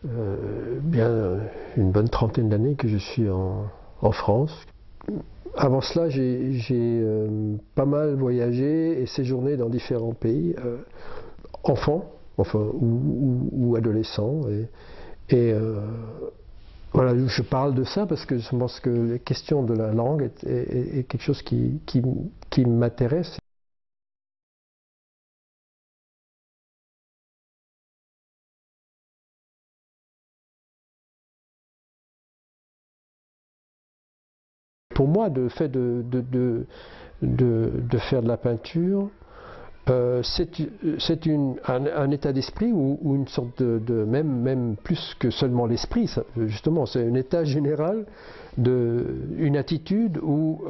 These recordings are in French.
bien une bonne trentaine d'années que je suis en France. Avant cela, j'ai pas mal voyagé et séjourné dans différents pays, enfant, ou adolescent. Voilà, je parle de ça parce que je pense que la question de la langue est quelque chose qui m'intéresse. Pour moi, le fait de faire de la peinture, c'est un état d'esprit ou une sorte même plus que seulement l'esprit, justement, c'est un état général, une attitude où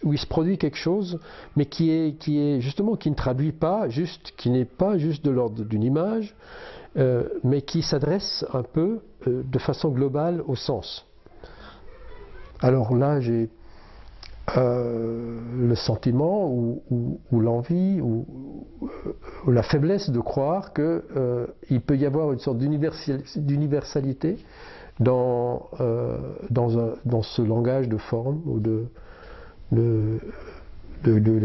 il se produit quelque chose, mais qui est justement, qui ne traduit pas, qui n'est pas juste de l'ordre d'une image, mais qui s'adresse un peu de façon globale au sens. Alors là, j'ai le sentiment ou l'envie ou la faiblesse de croire qu'il peut y avoir une sorte d'universalité dans ce langage de forme ou de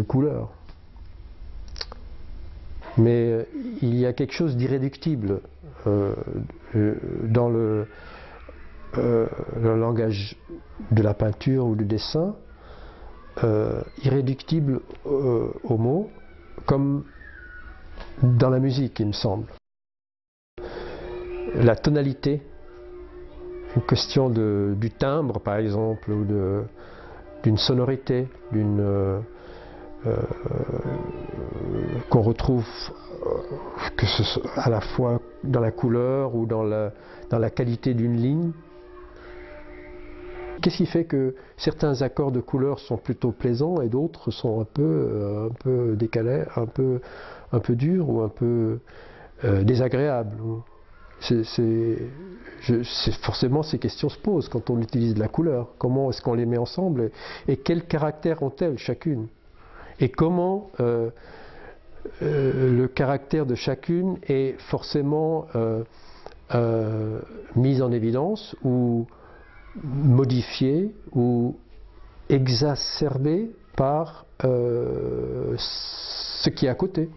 couleur. Mais il y a quelque chose d'irréductible dans le langage de la peinture ou du dessin, irréductible aux mots, comme dans la musique, il me semble. La tonalité, une question du timbre par exemple, ou d'une sonorité, qu'on retrouve que ce soit à la fois dans la couleur ou dans la qualité d'une ligne. Qu'est-ce qui fait que certains accords de couleurs sont plutôt plaisants et d'autres sont un peu décalés, un peu durs ou un peu désagréables? Forcément, ces questions se posent quand on utilise de la couleur. Comment est-ce qu'on les met ensemble et quel caractère ont-elles chacune? Et comment le caractère de chacune est forcément mis en évidence ou modifié ou exacerbé par ce qui est à côté.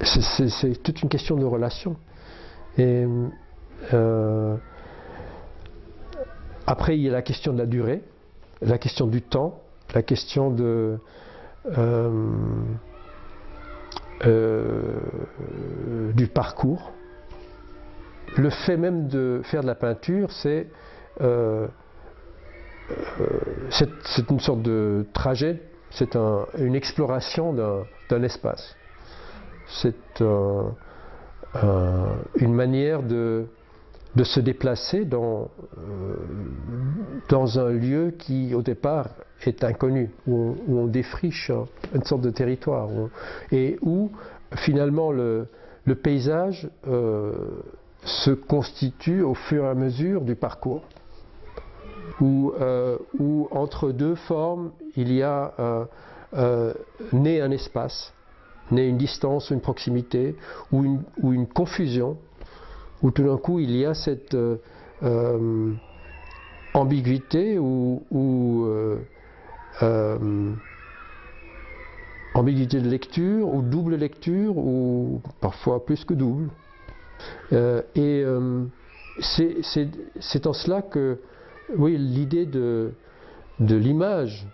C'est toute une question de relation. Et après, il y a la question de la durée, la question du temps, la question du parcours. Le fait même de faire de la peinture, c'est une sorte de trajet, c'est une exploration d'un espace. C'est une manière de se déplacer dans un lieu qui, au départ, est inconnu, où on défriche une sorte de territoire, et où, finalement, le paysage se constitue au fur et à mesure du parcours, où entre deux formes, il y a né un espace, né une distance, une proximité, ou une confusion, où tout d'un coup il y a cette ambiguïté ou ambiguïté de lecture, ou double lecture, ou parfois plus que double. C'est en cela que, oui, l'idée de l'image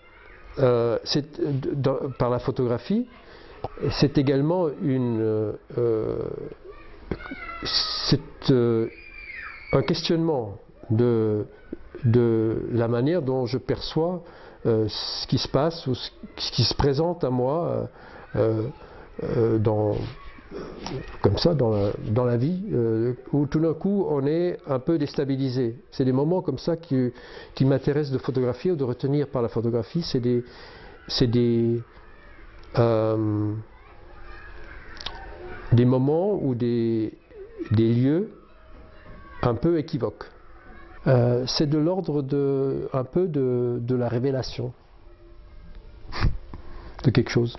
par la photographie, c'est également un questionnement de la manière dont je perçois ce qui se passe ou ce qui se présente à moi comme ça dans la vie, où tout d'un coup on est un peu déstabilisé. C'est des moments comme ça qui m'intéressent de photographier ou de retenir par la photographie. C'est des moments ou des lieux un peu équivoques. C'est de l'ordre un peu de la révélation de quelque chose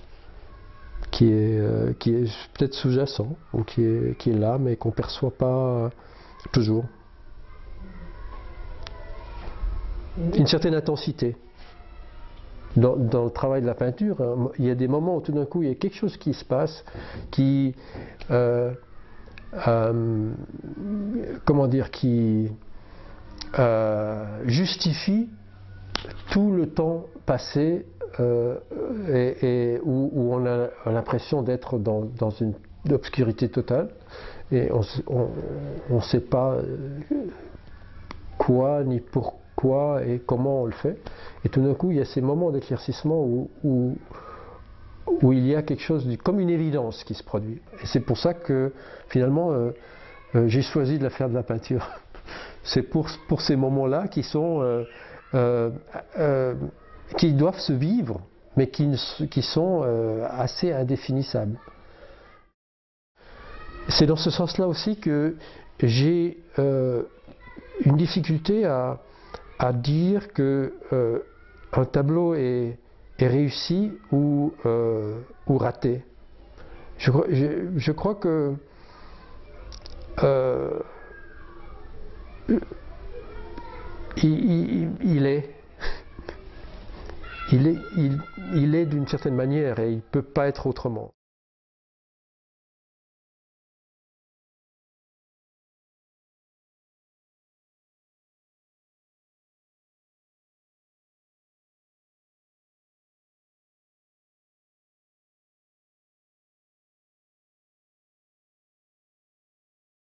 qui est peut-être sous-jacent, ou qui est là, mais qu'on ne perçoit pas toujours. Une certaine intensité. Dans le travail de la peinture, il y a des moments où tout d'un coup il y a quelque chose qui se passe qui, comment dire, qui justifie tout le temps passé et où on a l'impression d'être dans une obscurité totale et on ne sait pas quoi ni pourquoi et comment on le fait. Et tout d'un coup, il y a ces moments d'éclaircissement où il y a quelque chose comme une évidence qui se produit. Et c'est pour ça que finalement, j'ai choisi de faire de la peinture. C'est pour ces moments-là qui sont qui doivent se vivre, mais qui sont assez indéfinissables. C'est dans ce sens-là aussi que j'ai une difficulté à dire que un tableau est réussi ou raté. Je crois que il est d'une certaine manière et il ne peut pas être autrement.